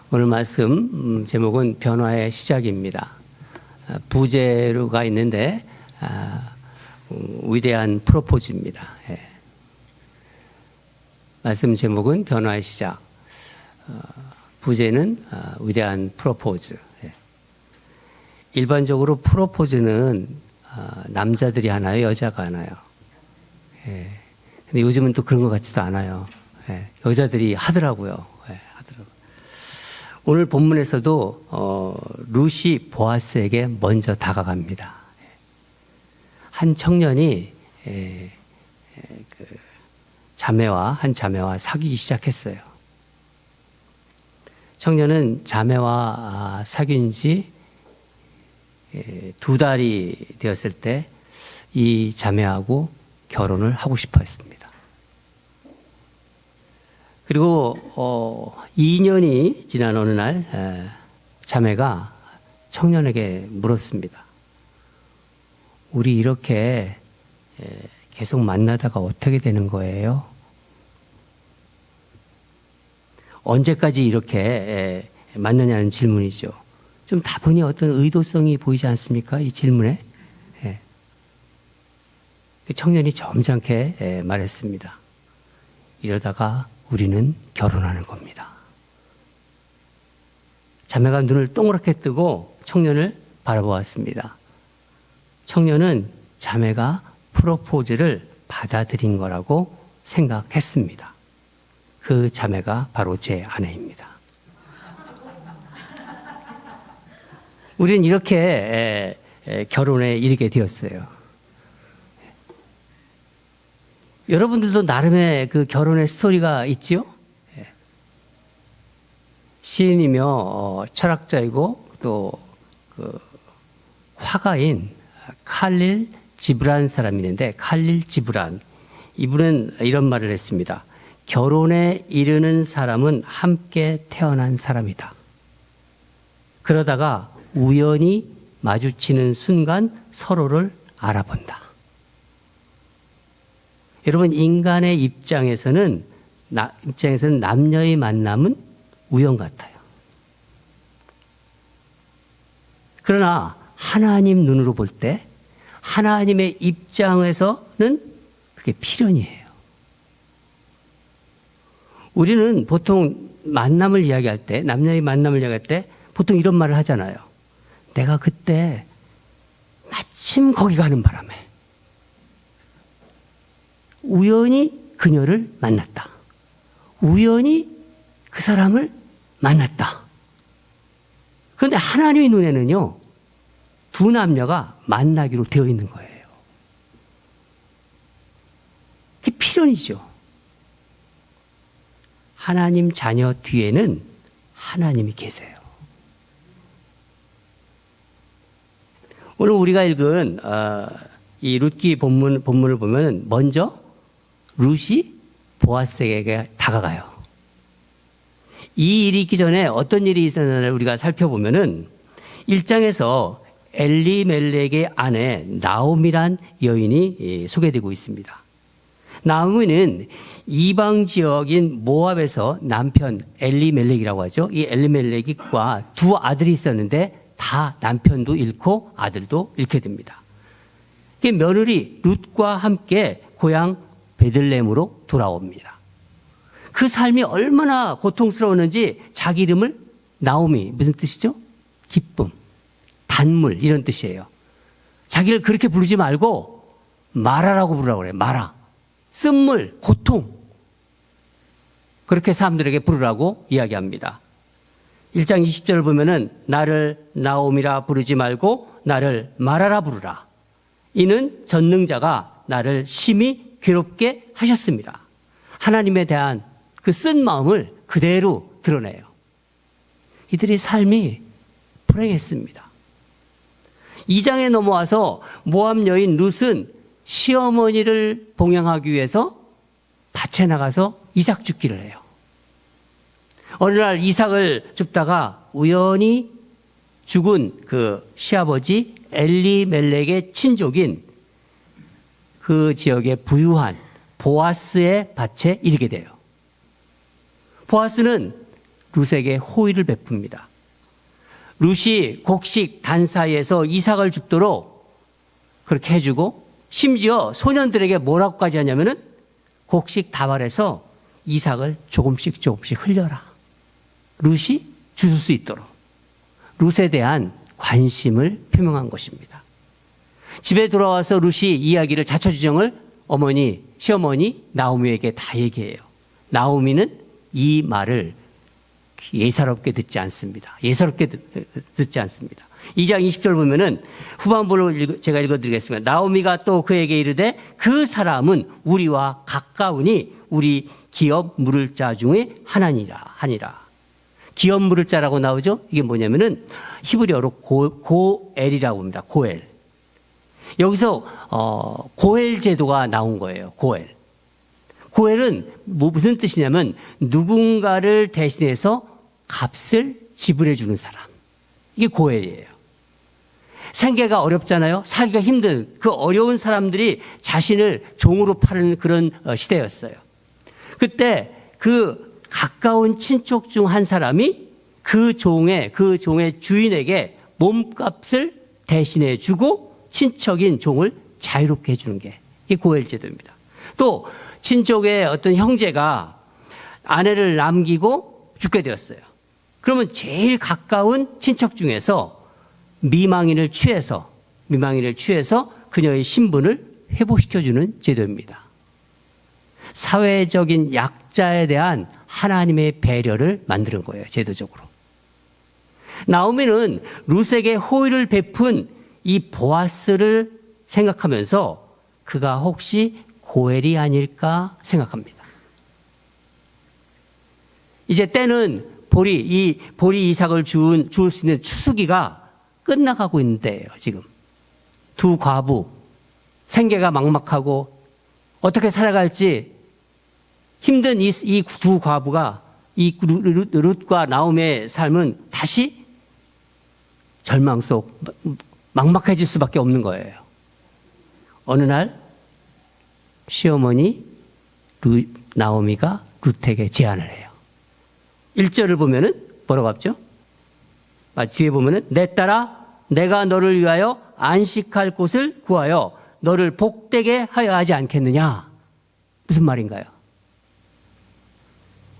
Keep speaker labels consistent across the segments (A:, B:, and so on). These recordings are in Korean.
A: 오늘 말씀 제목은 변화의 시작입니다. 부제로가 있는데 위대한 프로포즈입니다. 말씀 제목은 변화의 시작, 부제는 위대한 프로포즈. 일반적으로 프로포즈는 남자들이 하나요, 여자가 하나요? 근데 요즘은 또 그런 것 같지도 않아요. 여자들이 하더라고요. 오늘 본문에서도 룻이 보아스에게 먼저 다가갑니다. 한 청년이 한 자매와 사귀기 시작했어요. 청년은 자매와 사귄 지 2달이 되었을 때 이 자매하고 결혼을 하고 싶어 했습니다. 그리고 2년이 지난 어느 날 자매가 청년에게 물었습니다. 우리 이렇게 계속 만나다가 어떻게 되는 거예요? 언제까지 이렇게 만나냐는 질문이죠. 좀 다분히 어떤 의도성이 보이지 않습니까? 이 질문에. 청년이 점잖게 말했습니다. 이러다가 우리는 결혼하는 겁니다. 자매가 눈을 동그랗게 뜨고 청년을 바라보았습니다. 청년은 자매가 프로포즈를 받아들인 거라고 생각했습니다. 그 자매가 바로 제 아내입니다. 우리는 이렇게 결혼에 이르게 되었어요. 여러분들도 나름의 그 결혼의 스토리가 있지요? 시인이며 철학자이고 또 그 화가인 칼릴 지브란 사람이 있는데, 칼릴 지브란, 이분은 이런 말을 했습니다. 결혼에 이르는 사람은 함께 태어난 사람이다. 그러다가 우연히 마주치는 순간 서로를 알아본다. 여러분, 인간의 입장에서는 남녀의 만남은 우연 같아요. 그러나 하나님 눈으로 볼 때, 하나님의 입장에서는 그게 필연이에요. 우리는 보통 만남을 이야기할 때, 남녀의 만남을 이야기할 때 보통 이런 말을 하잖아요. 내가 그때 마침 거기 가는 바람에 우연히 그녀를 만났다. 우연히 그 사람을 만났다. 그런데 하나님의 눈에는요, 두 남녀가 만나기로 되어 있는 거예요. 그게 필연이죠. 하나님 자녀 뒤에는 하나님이 계세요. 오늘 우리가 읽은 이 룻기 본문을 보면 먼저 룻이 보아스에게 다가가요. 이 일이 있기 전에 어떤 일이 있었나를 우리가 살펴보면은 1장에서 엘리멜렉의 아내 나오미란 여인이 소개되고 있습니다. 나오미는 이방 지역인 모압에서 남편 엘리멜렉이라고 하죠. 이 엘리멜렉과 두 아들이 있었는데 다 남편도 잃고 아들도 잃게 됩니다. 며느리 룻과 함께 고향 베들레헴으로 돌아옵니다. 그 삶이 얼마나 고통스러웠는지 자기 이름을 나오미, 무슨 뜻이죠? 기쁨, 단물, 이런 뜻이에요. 자기를 그렇게 부르지 말고 마라라고 부르라고 그래요. 마라. 쓴물, 고통. 그렇게 사람들에게 부르라고 이야기합니다. 1장 20절을 보면은 나를 나오미라 부르지 말고 나를 마라라 부르라. 이는 전능자가 나를 심히 괴롭게 하셨습니다. 하나님에 대한 그 쓴 마음을 그대로 드러내요. 이들의 삶이 불행했습니다. 2장에 넘어와서 모압 여인 룻은 시어머니를 봉양하기 위해서 밭에 나가서 이삭 줍기를 해요. 어느 날 이삭을 줍다가 우연히 죽은 그 시아버지 엘리멜렉의 친족인 그 지역의 부유한 보아스의 밭에 이르게 돼요. 보아스는 룻에게 호의를 베풉니다. 룻이 곡식 단 사이에서 이삭을 줍도록 그렇게 해주고 심지어 소년들에게 뭐라고까지 하냐면은 곡식 다발에서 이삭을 조금씩 흘려라. 룻이 주실 수 있도록 룻에 대한 관심을 표명한 것입니다. 집에 돌아와서 룻이 이야기를 자초지종을 시어머니 나오미에게 다 얘기해요. 나오미는 이 말을 예사롭게 듣지 않습니다. 2장 20절 보면은 후반부를 제가 읽어드리겠습니다. 나오미가 또 그에게 이르되 그 사람은 우리와 가까우니 우리 기업 물을 자 중에 하니라. 기업 물을 자라고 나오죠. 이게 뭐냐면은 히브리어로 고엘이라고 합니다. 고엘. 여기서 고엘 제도가 나온 거예요. 고엘은 무슨 뜻이냐면 누군가를 대신해서 값을 지불해 주는 사람. 이게 고엘이에요. 생계가 어렵잖아요. 살기가 힘든 그 어려운 사람들이 자신을 종으로 파는 그런 시대였어요. 그때 그 가까운 친척 중 한 사람이 그 종의 주인에게 몸값을 대신해 주고 친척인 종을 자유롭게 해주는 게 이 고엘 제도입니다. 또 친족의 어떤 형제가 아내를 남기고 죽게 되었어요. 그러면 제일 가까운 친척 중에서 미망인을 취해서 그녀의 신분을 회복시켜주는 제도입니다. 사회적인 약자에 대한 하나님의 배려를 만드는 거예요. 제도적으로. 나오미는 룻에게 호의를 베푼 이 보아스를 생각하면서 그가 혹시 고엘이 아닐까 생각합니다. 이제 때는 보리 이삭을 줄 수 있는 추수기가 끝나가고 있는데요. 지금 두 과부 생계가 막막하고 어떻게 살아갈지 힘든 이 두 과부가 이 룻과 나오미의 삶은 다시 절망 속 막막해질 수밖에 없는 거예요. 어느 날 시어머니 나오미가 룻에게 제안을 해요. 1절을 보면은 뭐라고 하죠? 뒤에 보면은 내 딸아 내가 너를 위하여 안식할 곳을 구하여 너를 복되게 하여 하지 않겠느냐. 무슨 말인가요?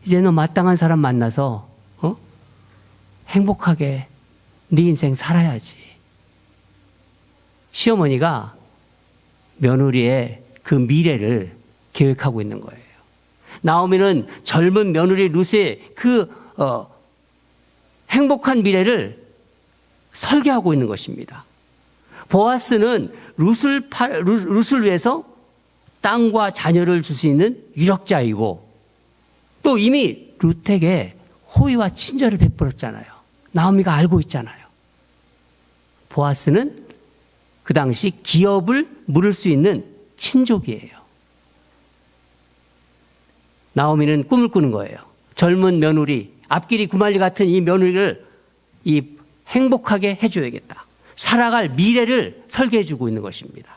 A: 이제 너 마땅한 사람 만나서 행복하게 네 인생 살아야지. 시어머니가 며느리의 그 미래를 계획하고 있는 거예요. 나오미는 젊은 며느리 룻의 그 행복한 미래를 설계하고 있는 것입니다. 보아스는 룻을 위해서 땅과 자녀를 줄 수 있는 유력자이고 또 이미 룻에게 호의와 친절을 베풀었잖아요. 나오미가 알고 있잖아요. 보아스는 그 당시 기업을 물을 수 있는 친족이에요. 나오미는 꿈을 꾸는 거예요. 젊은 며느리, 앞길이 구말리 같은 이 며느리를 행복하게 해줘야겠다. 살아갈 미래를 설계해주고 있는 것입니다.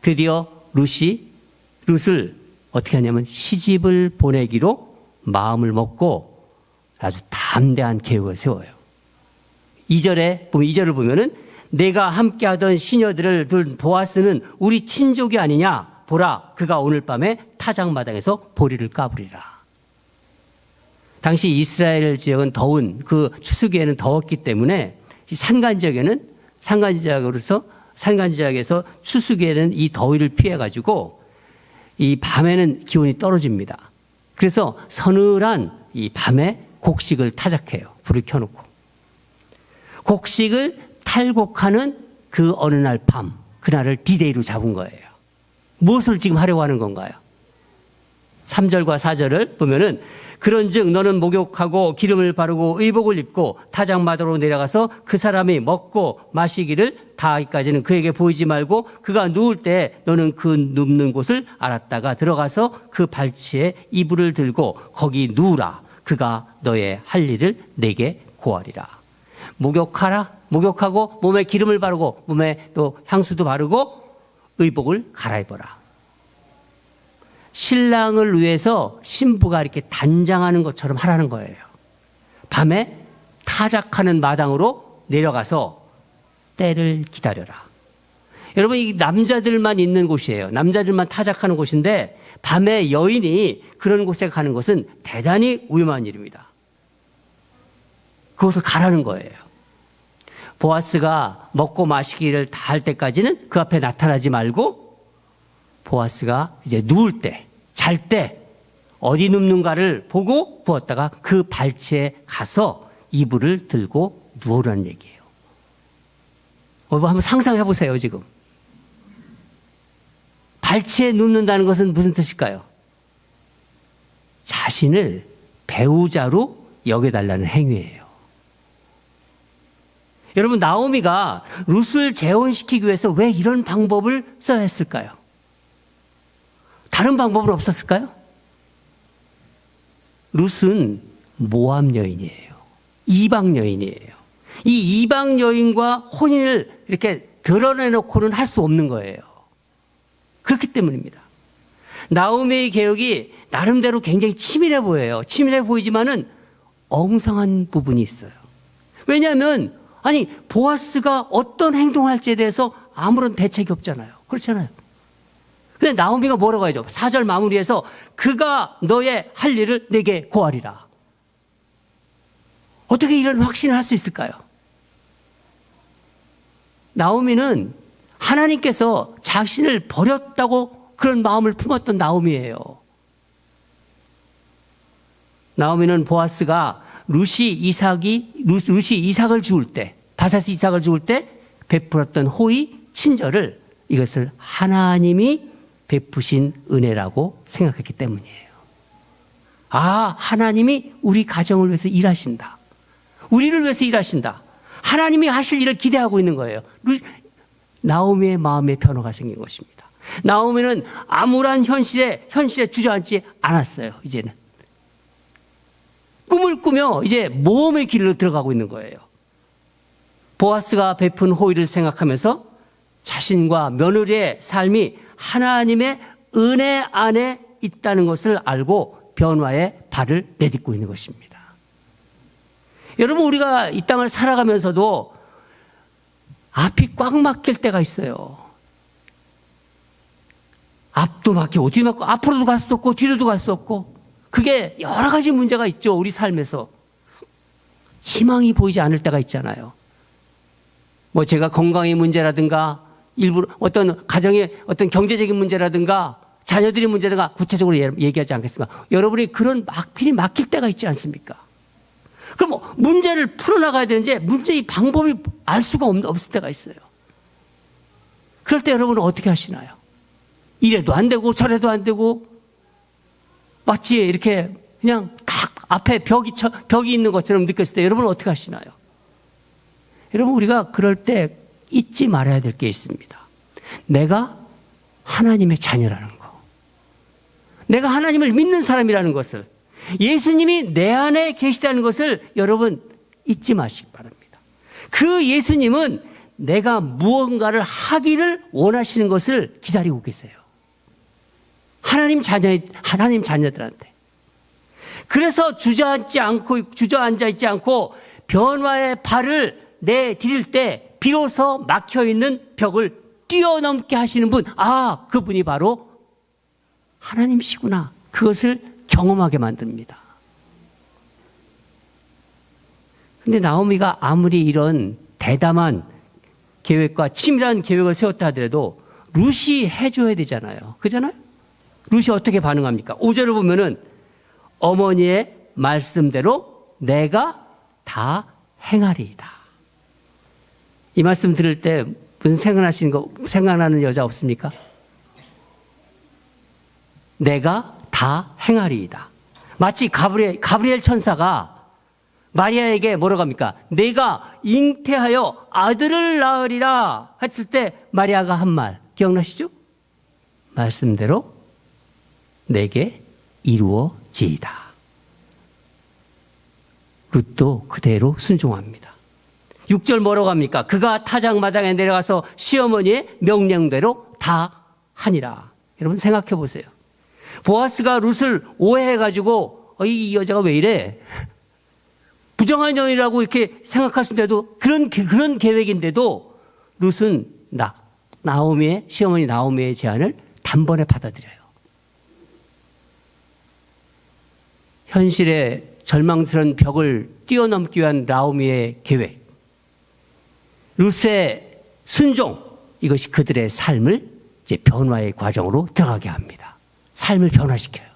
A: 드디어 룻을 어떻게 하냐면 시집을 보내기로 마음을 먹고 아주 담대한 계획을 세워요. 2절을 보면은 내가 함께하던 시녀들을 둔 보아스는 우리 친족이 아니냐. 보라, 그가 오늘 밤에 타작마당에서 보리를 까부리라. 당시 이스라엘 지역은 더운 그 추수기에는 더웠기 때문에 산간 지역에서 추수기에는 이 더위를 피해가지고 이 밤에는 기온이 떨어집니다. 그래서 서늘한 이 밤에 곡식을 타작해요. 불을 켜놓고. 곡식을 탈곡하는 그 어느 날 밤, 그날을 디데이로 잡은 거예요. 무엇을 지금 하려고 하는 건가요? 3절과 4절을 보면은 그런즉 너는 목욕하고 기름을 바르고 의복을 입고 타작마다로 내려가서 그 사람이 먹고 마시기를 다하기까지는 그에게 보이지 말고 그가 누울 때 너는 그 눕는 곳을 알았다가 들어가서 그 발치에 이불을 들고 거기 누우라. 그가 너의 할 일을 내게 고하리라. 목욕하고 몸에 기름을 바르고 몸에 또 향수도 바르고 의복을 갈아입어라. 신랑을 위해서 신부가 이렇게 단장하는 것처럼 하라는 거예요. 밤에 타작하는 마당으로 내려가서 때를 기다려라. 여러분, 이 남자들만 있는 곳이에요. 남자들만 타작하는 곳인데 밤에 여인이 그런 곳에 가는 것은 대단히 위험한 일입니다. 그곳을 가라는 거예요. 보아스가 먹고 마시기를 다 할 때까지는 그 앞에 나타나지 말고 보아스가 이제 누울 때, 잘 때 어디 눕는가를 보고 부었다가 그 발치에 가서 이불을 들고 누우라는 얘기예요. 한번 상상해 보세요, 지금. 발치에 눕는다는 것은 무슨 뜻일까요? 자신을 배우자로 여겨달라는 행위예요. 여러분, 나오미가 룻을 재혼시키기 위해서 왜 이런 방법을 써야 했을까요? 다른 방법은 없었을까요? 룻은 모압 여인이에요. 이방 여인이에요. 이 이방 여인과 혼인을 이렇게 드러내놓고는 할 수 없는 거예요. 그렇기 때문입니다. 나오미의 개혁이 나름대로 굉장히 치밀해 보여요. 치밀해 보이지만은 엉성한 부분이 있어요. 왜냐하면 보아스가 어떤 행동을 할지에 대해서 아무런 대책이 없잖아요. 그렇잖아요. 근데 나오미가 뭐라고 하죠? 4절 마무리에서 그가 너의 할 일을 내게 고하리라. 어떻게 이런 확신을 할 수 있을까요? 나오미는 하나님께서 자신을 버렸다고 그런 마음을 품었던 나오미예요. 나오미는 보아스가 룻이 이삭을 죽을 때, 바사스 이삭을 죽을 때 베풀었던 호의, 친절을 이것을 하나님이 베푸신 은혜라고 생각했기 때문이에요. 하나님이 우리 가정을 위해서 일하신다. 우리를 위해서 일하신다. 하나님이 하실 일을 기대하고 있는 거예요. 나오미의 마음에 변화가 생긴 것입니다. 나오미는 암울한 현실에 주저앉지 않았어요. 이제는 꿈을 꾸며 이제 모험의 길로 들어가고 있는 거예요. 보아스가 베푼 호의를 생각하면서 자신과 며느리의 삶이 하나님의 은혜 안에 있다는 것을 알고 변화의 발을 내딛고 있는 것입니다. 여러분, 우리가 이 땅을 살아가면서도 앞이 꽉 막힐 때가 있어요. 앞도 막히고 뒤도 막히고 앞으로도 갈 수도 없고 뒤로도 갈 수 없고, 그게 여러 가지 문제가 있죠. 우리 삶에서 희망이 보이지 않을 때가 있잖아요. 제가 건강의 문제라든가 일부러 어떤 가정의 어떤 경제적인 문제라든가 자녀들의 문제라든가 구체적으로 얘기하지 않겠습니까? 여러분이 그런 필이 막힐 때가 있지 않습니까? 그럼 문제를 풀어나가야 되는데 문제의 방법이 알 수가 없을 때가 있어요. 그럴 때 여러분은 어떻게 하시나요? 이래도 안 되고 저래도 안 되고 마치 이렇게 그냥 딱 앞에 벽이 있는 것처럼 느꼈을 때 여러분은 어떻게 하시나요? 여러분, 우리가 그럴 때 잊지 말아야 될 게 있습니다. 내가 하나님의 자녀라는 거. 내가 하나님을 믿는 사람이라는 것을, 예수님이 내 안에 계시다는 것을 여러분 잊지 마시기 바랍니다. 그 예수님은 내가 무언가를 하기를 원하시는 것을 기다리고 계세요. 하나님 자녀들한테. 그래서 주저앉아 있지 않고 변화의 발을 내디딜 때 비로소 막혀있는 벽을 뛰어넘게 하시는 분, 그분이 바로 하나님이시구나. 그것을 경험하게 만듭니다. 그런데 나오미가 아무리 이런 대담한 계획과 치밀한 계획을 세웠다 하더라도 룻이 해줘야 되잖아요. 그잖아요? 룻이 어떻게 반응합니까? 5절을 보면은 어머니의 말씀대로 내가 다 행하리이다. 이 말씀 들을 때 무슨 생각나는 여자 없습니까? 내가 다 행하리이다. 마치 가브리엘 천사가 마리아에게 뭐라고 합니까? 내가 잉태하여 아들을 낳으리라 했을 때 마리아가 한 말 기억나시죠? 말씀대로 내게 이루어지이다. 룻도 그대로 순종합니다. 6절 뭐라고 합니까? 그가 타작마당에 내려가서 시어머니의 명령대로 다 하니라. 여러분 생각해 보세요. 보아스가 룻을 오해해가지고 이 여자가 왜 이래? 부정한 연이라고 이렇게 생각할 수 있는데도 그런 계획인데도 룻은 나오미의 시어머니 나오미의 제안을 단번에 받아들여요. 현실의 절망스러운 벽을 뛰어넘기 위한 나오미의 계획, 룻의 순종, 이것이 그들의 삶을 이제 변화의 과정으로 들어가게 합니다. 삶을 변화시켜요.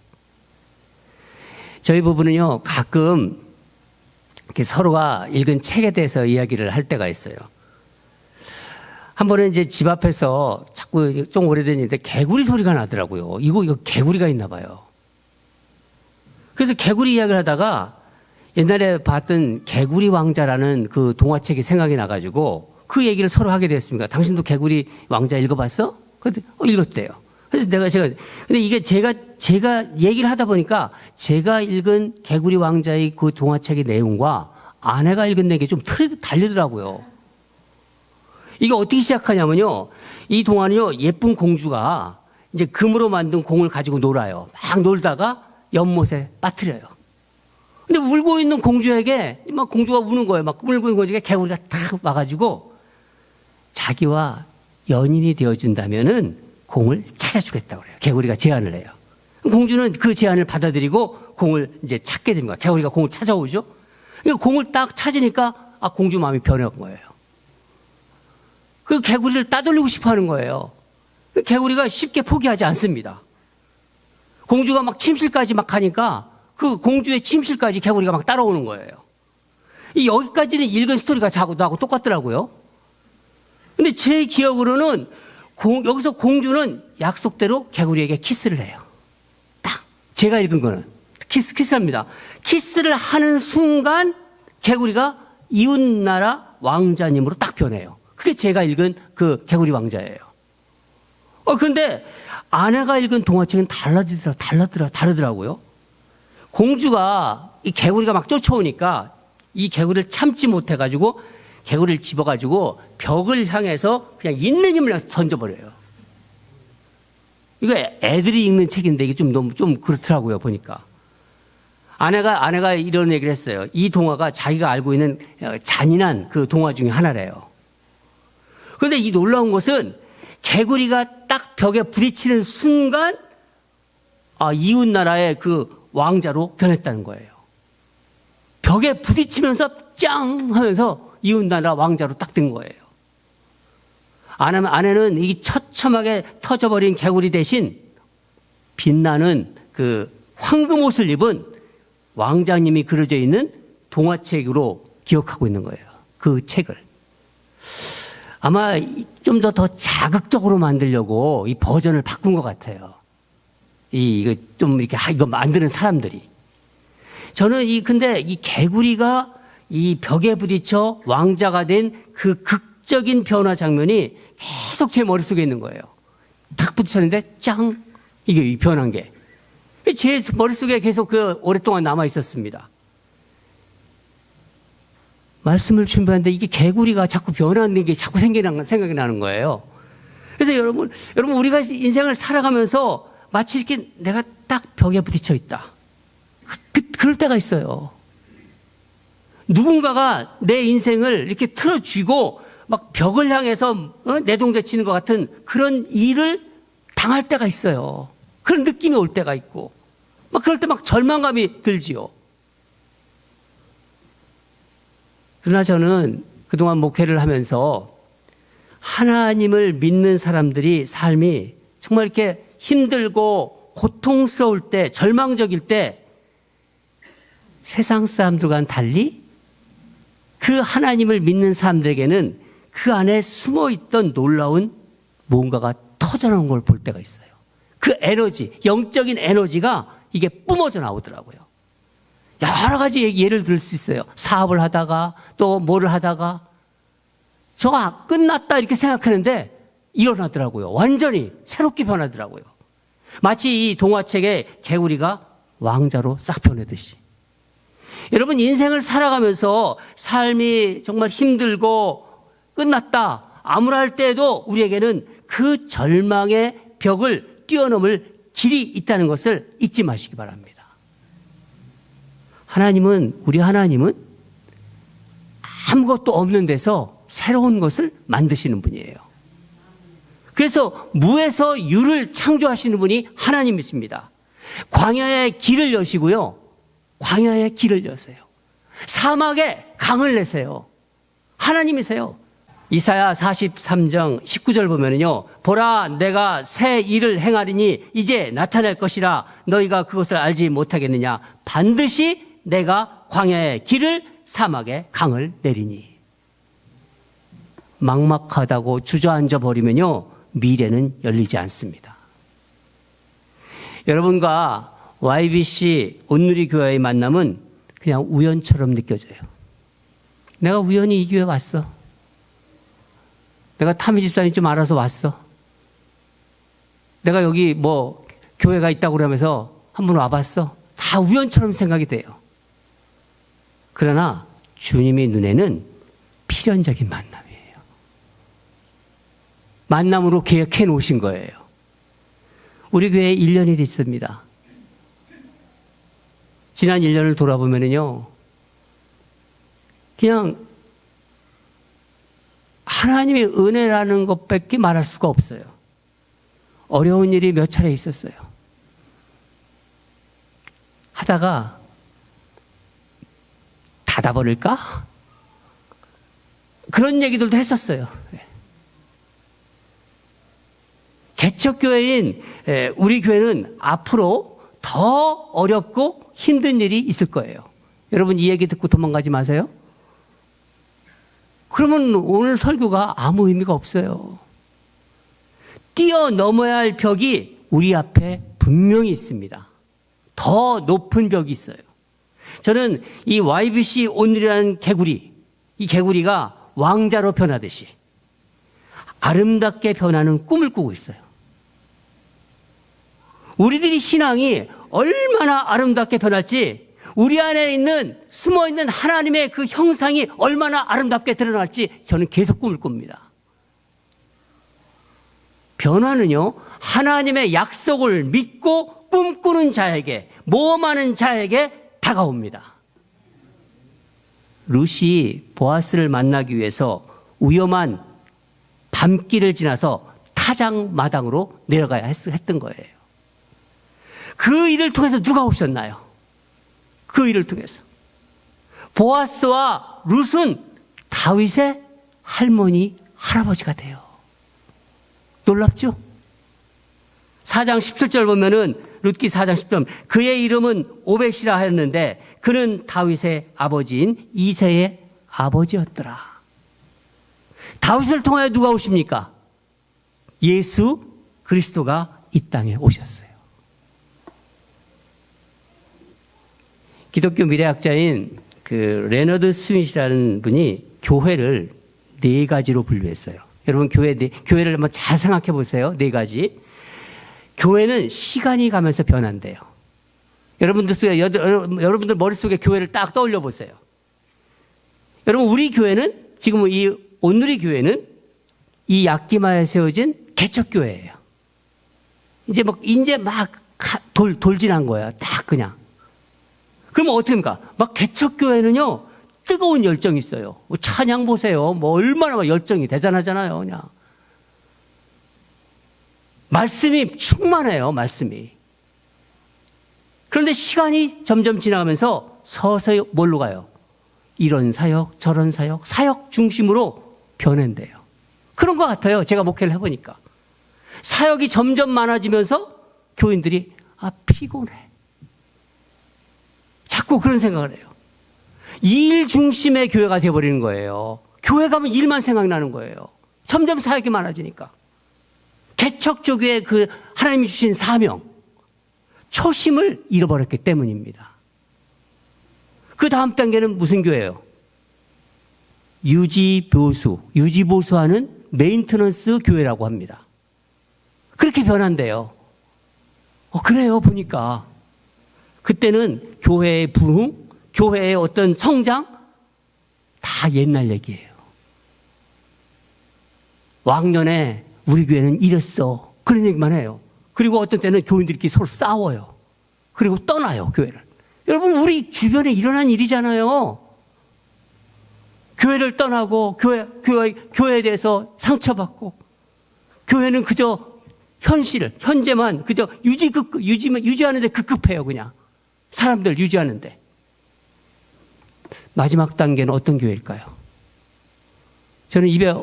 A: 저희 부부는요, 가끔 이렇게 서로가 읽은 책에 대해서 이야기를 할 때가 있어요. 한 번은 이제 집 앞에서 자꾸 좀 오래됐는데 개구리 소리가 나더라고요. 이거 개구리가 있나 봐요. 그래서 개구리 이야기를 하다가 옛날에 봤던 개구리 왕자라는 그 동화책이 생각이 나가지고 그 얘기를 서로 하게 됐습니다. 당신도 개구리 왕자 읽어봤어? 그런데 읽었대요. 그래서 제가 근데 이게 제가 얘기를 하다 보니까 제가 읽은 개구리 왕자의 그 동화책의 내용과 아내가 읽은 내용이 좀 다르더라고요. 이게 어떻게 시작하냐면요, 이 동화는요, 예쁜 공주가 이제 금으로 만든 공을 가지고 놀아요. 막 놀다가 연못에 빠뜨려요. 근데 울고 있는 공주에게 막 공주가 우는 거예요. 막 울고 있는 공주에게 개구리가 탁 와가지고 자기와 연인이 되어준다면은 공을 찾아주겠다고 그래요. 개구리가 제안을 해요. 공주는 그 제안을 받아들이고 공을 이제 찾게 됩니다. 개구리가 공을 찾아오죠. 공을 딱 찾으니까 공주 마음이 변한 거예요. 그 개구리를 따돌리고 싶어 하는 거예요. 개구리가 쉽게 포기하지 않습니다. 공주가 막 침실까지 막 가니까 그 공주의 침실까지 개구리가 막 따라오는 거예요. 여기까지는 읽은 스토리가 나하고 똑같더라고요. 근데 제 기억으로는 여기서 공주는 약속대로 개구리에게 키스를 해요. 딱 제가 읽은 거는 키스합니다. 키스를 하는 순간 개구리가 이웃나라 왕자님으로 딱 변해요. 그게 제가 읽은 그 개구리 왕자예요. 그런데 아내가 읽은 동화책은 다르더라고요. 공주가 이 개구리가 막 쫓아오니까 이 개구리를 참지 못해가지고 개구리를 집어가지고 벽을 향해서 그냥 있는 힘을 던져버려요. 이거 애들이 읽는 책인데 이게 좀 그렇더라고요, 보니까. 아내가 이런 얘기를 했어요. 이 동화가 자기가 알고 있는 잔인한 그 동화 중에 하나래요. 그런데 이 놀라운 것은 개구리가 딱 벽에 부딪히는 순간 이웃 나라의 그 왕자로 변했다는 거예요. 벽에 부딪히면서 짱 하면서 이웃 나라 왕자로 딱 된 거예요. 아내는 이 처참하게 터져버린 개구리 대신 빛나는 그 황금 옷을 입은 왕자님이 그려져 있는 동화책으로 기억하고 있는 거예요. 그 책을. 아마 좀 더 자극적으로 만들려고 이 버전을 바꾼 것 같아요. 이거 좀 이렇게 이거 만드는 사람들이. 저는 근데 이 개구리가 이 벽에 부딪혀 왕자가 된 그 극적인 변화 장면이 계속 제 머릿속에 있는 거예요. 탁 부딪혔는데 짱! 이게 변한 게. 제 머릿속에 계속 오랫동안 남아 있었습니다. 말씀을 준비하는데 이게 개구리가 자꾸 변하는 게 자꾸 생각이 나는 거예요. 그래서 여러분 우리가 인생을 살아가면서 마치 이렇게 내가 딱 벽에 부딪혀 있다. 그럴 때가 있어요. 누군가가 내 인생을 이렇게 틀어쥐고 막 벽을 향해서 내동대치는 것 같은 그런 일을 당할 때가 있어요. 그런 느낌이 올 때가 있고 막 그럴 때 막 절망감이 들지요. 그러나 저는 그동안 목회를 하면서 하나님을 믿는 사람들이 삶이 정말 이렇게 힘들고 고통스러울 때, 절망적일 때 세상 사람들과는 달리 그 하나님을 믿는 사람들에게는 그 안에 숨어있던 놀라운 뭔가가 터져나온 걸 볼 때가 있어요. 그 에너지, 영적인 에너지가 이게 뿜어져 나오더라고요. 여러 가지 예를 들 수 있어요. 사업을 하다가 또 뭐를 하다가 저가 끝났다 이렇게 생각하는데 일어나더라고요. 완전히 새롭게 변하더라고요. 마치 이 동화책의 개구리가 왕자로 싹 변하듯이. 여러분 인생을 살아가면서 삶이 정말 힘들고 끝났다 암울할 때에도 우리에게는 그 절망의 벽을 뛰어넘을 길이 있다는 것을 잊지 마시기 바랍니다. 우리 하나님은 아무것도 없는 데서 새로운 것을 만드시는 분이에요. 그래서 무에서 유를 창조하시는 분이 하나님이십니다. 광야에 길을 여시고요. 광야에 길을 여세요. 사막에 강을 내세요. 하나님이세요. 이사야 43장 19절 보면은요. 보라, 내가 새 일을 행하리니 이제 나타날 것이라 너희가 그것을 알지 못하겠느냐. 반드시 내가 광야에 길을 사막에 강을 내리니. 막막하다고 주저앉아 버리면요. 미래는 열리지 않습니다. 여러분과 YBC 온누리 교회의 만남은 그냥 우연처럼 느껴져요. 내가 우연히 이 교회 왔어. 내가 타미 집사님 좀 알아서 왔어. 내가 여기 뭐 교회가 있다고 그러면서 한번 와봤어. 다 우연처럼 생각이 돼요. 그러나 주님의 눈에는 필연적인 만남이에요. 만남으로 계획해 놓으신 거예요. 우리 교회에 1년이 됐습니다. 지난 1년을 돌아보면요. 그냥 하나님의 은혜라는 것밖에 말할 수가 없어요. 어려운 일이 몇 차례 있었어요. 하다가 닫아버릴까? 그런 얘기들도 했었어요. 개척교회인 우리 교회는 앞으로 더 어렵고 힘든 일이 있을 거예요. 여러분 이 얘기 듣고 도망가지 마세요. 그러면 오늘 설교가 아무 의미가 없어요. 뛰어넘어야 할 벽이 우리 앞에 분명히 있습니다. 더 높은 벽이 있어요. 저는 이 YBC 온누리라는 개구리, 이 개구리가 왕자로 변하듯이 아름답게 변하는 꿈을 꾸고 있어요. 우리들이 신앙이 얼마나 아름답게 변할지, 우리 안에 있는 숨어있는 하나님의 그 형상이 얼마나 아름답게 드러날지 저는 계속 꿈을 꿉니다. 변화는요, 하나님의 약속을 믿고 꿈꾸는 자에게, 모험하는 자에게 다가옵니다. 룻이 보아스를 만나기 위해서 위험한 밤길을 지나서 타작 마당으로 내려가야 했던 거예요. 그 일을 통해서 누가 오셨나요? 그 일을 통해서 보아스와 룻은 다윗의 할머니, 할아버지가 돼요. 놀랍죠? 4장 17절 보면은 룻기 4장 10절 그의 이름은 오벳이라 하였는데 그는 다윗의 아버지인 이새의 아버지였더라. 다윗을 통하여 누가 오십니까? 예수 그리스도가 이 땅에 오셨어요. 기독교 미래학자인 그 레너드 스윗이라는 분이 교회를 4가지로 분류했어요. 여러분 교회를 한번 잘 생각해 보세요. 4가지. 교회는 시간이 가면서 변한대요. 여러분들 머릿속에 교회를 딱 떠올려 보세요. 여러분 우리 교회는 지금 이 온누리 교회는 이 약기마에 세워진 개척교회예요. 이제 막 돌진한 거야. 딱 그냥. 그러면 어떻게 합니까? 막 개척교회는요, 뜨거운 열정이 있어요. 찬양 보세요. 뭐 얼마나 막 열정이 대단하잖아요. 그냥. 말씀이 충만해요. 말씀이. 그런데 시간이 점점 지나가면서 서서히 뭘로 가요? 이런 사역, 저런 사역, 사역 중심으로 변한대요. 그런 것 같아요. 제가 목회를 해보니까. 사역이 점점 많아지면서 교인들이 피곤해. 자꾸 그런 생각을 해요. 일 중심의 교회가 되어버리는 거예요. 교회 가면 일만 생각나는 거예요. 점점 사역이 많아지니까. 개척조교의 그 하나님이 주신 사명, 초심을 잃어버렸기 때문입니다. 그 다음 단계는 무슨 교회예요? 유지보수하는 메인터넌스 교회라고 합니다. 그렇게 변한대요. 그래요, 보니까. 그때는 교회의 부흥, 교회의 어떤 성장, 다 옛날 얘기예요. 왕년에 우리 교회는 이랬어. 그런 얘기만 해요. 그리고 어떤 때는 교인들끼리 서로 싸워요. 그리고 떠나요, 교회를. 여러분, 우리 주변에 일어난 일이잖아요. 교회를 떠나고 교회에 대해서 상처받고 교회는 그저 현재만 그저 유지하는데 급급해요. 그냥 사람들 유지하는데. 마지막 단계는 어떤 교회일까요? 저는 입에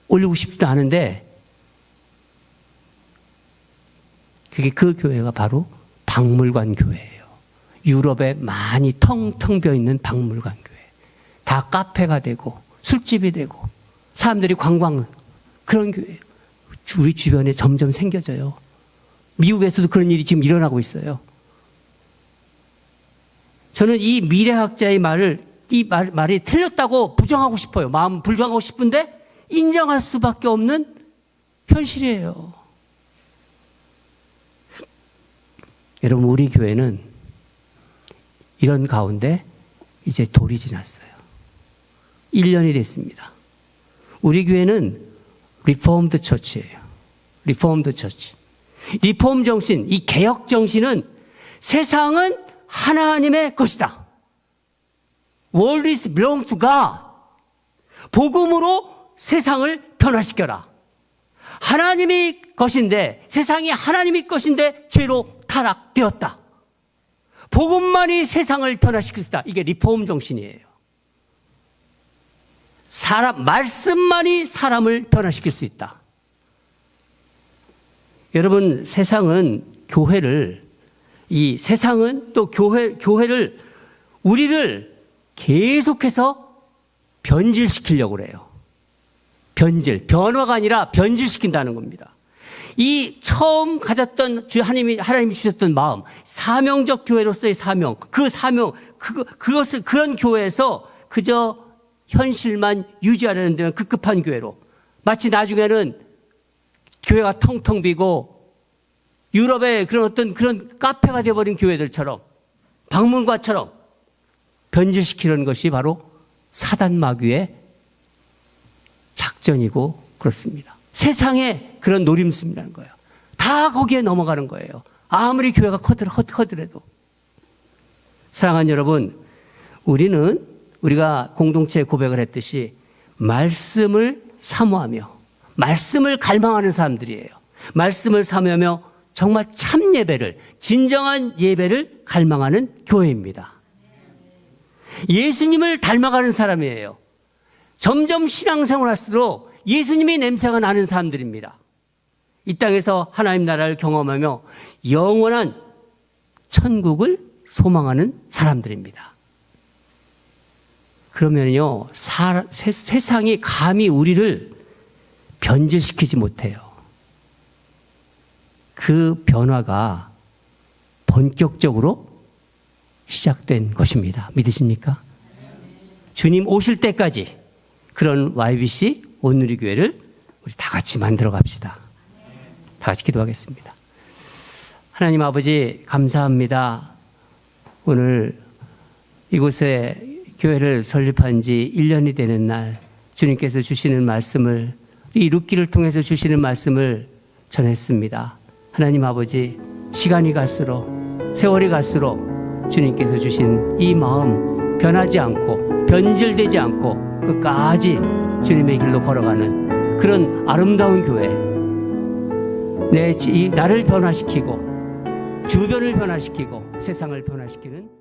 A: 올리고 싶지도 않은데 그 교회가 바로 박물관 교회예요. 유럽에 많이 텅텅 비어 있는 박물관 교회. 다 카페가 되고 술집이 되고 사람들이 관광 그런 교회예요. 우리 주변에 점점 생겨져요. 미국에서도 그런 일이 지금 일어나고 있어요. 저는 이 미래학자의 말이 틀렸다고 부정하고 싶어요. 마음 불정하고 싶은데 인정할 수밖에 없는 현실이에요. 여러분, 우리 교회는 이런 가운데 이제 돌이 지났어요. 1년이 됐습니다. 우리 교회는 리포엄드 처치예요. 리포엄드 처치. 리폼 정신, 이 개혁 정신은 세상은 하나님의 것이다. World is belong to God. 복음으로 세상을 변화시켜라. 하나님이 것인데, 세상이 하나님의 것인데 죄로 타락되었다. 복음만이 세상을 변화시킬 수 있다. 이게 리폼 정신이에요. 말씀만이 사람을 변화시킬 수 있다. 여러분, 세상은 또 교회를, 우리를 계속해서 변질시키려고 그래요. 변화가 아니라 변질시킨다는 겁니다. 이 처음 가졌던 하나님이 주셨던 마음, 사명적 교회로서의 사명, 그런 교회에서 그저 현실만 유지하려는 데는 급급한 교회로, 마치 나중에는 교회가 텅텅 비고 유럽의 그런 카페가 되어버린 교회들처럼, 박물관처럼 변질시키는 것이 바로 사단 마귀의 작전이고 그렇습니다. 세상의 그런 노림수라는 거예요. 다 거기에 넘어가는 거예요. 아무리 교회가 커더라도. 사랑하는 여러분, 우리가 공동체에 고백을 했듯이 말씀을 사모하며 말씀을 갈망하는 사람들이에요. 말씀을 사모하며 정말 참 예배를, 진정한 예배를 갈망하는 교회입니다. 예수님을 닮아가는 사람이에요. 점점 신앙생활 할수록 예수님의 냄새가 나는 사람들입니다. 이 땅에서 하나님 나라를 경험하며 영원한 천국을 소망하는 사람들입니다. 그러면요, 세상이 감히 우리를 변질시키지 못해요. 그 변화가 본격적으로 시작된 것입니다. 믿으십니까? 주님 오실 때까지 그런 YBC 온누리교회를 우리 다 같이 만들어 갑시다. 다 같이 기도하겠습니다. 하나님 아버지, 감사합니다. 오늘 이곳에 교회를 설립한 지 1년이 되는 날, 주님께서 주시는 말씀을, 이 룻기를 통해서 주시는 말씀을 전했습니다. 하나님 아버지, 시간이 갈수록, 세월이 갈수록 주님께서 주신 이 마음 변하지 않고 변질되지 않고 끝까지 주님의 길로 걸어가는 그런 아름다운 교회, 나를 변화시키고 주변을 변화시키고 세상을 변화시키는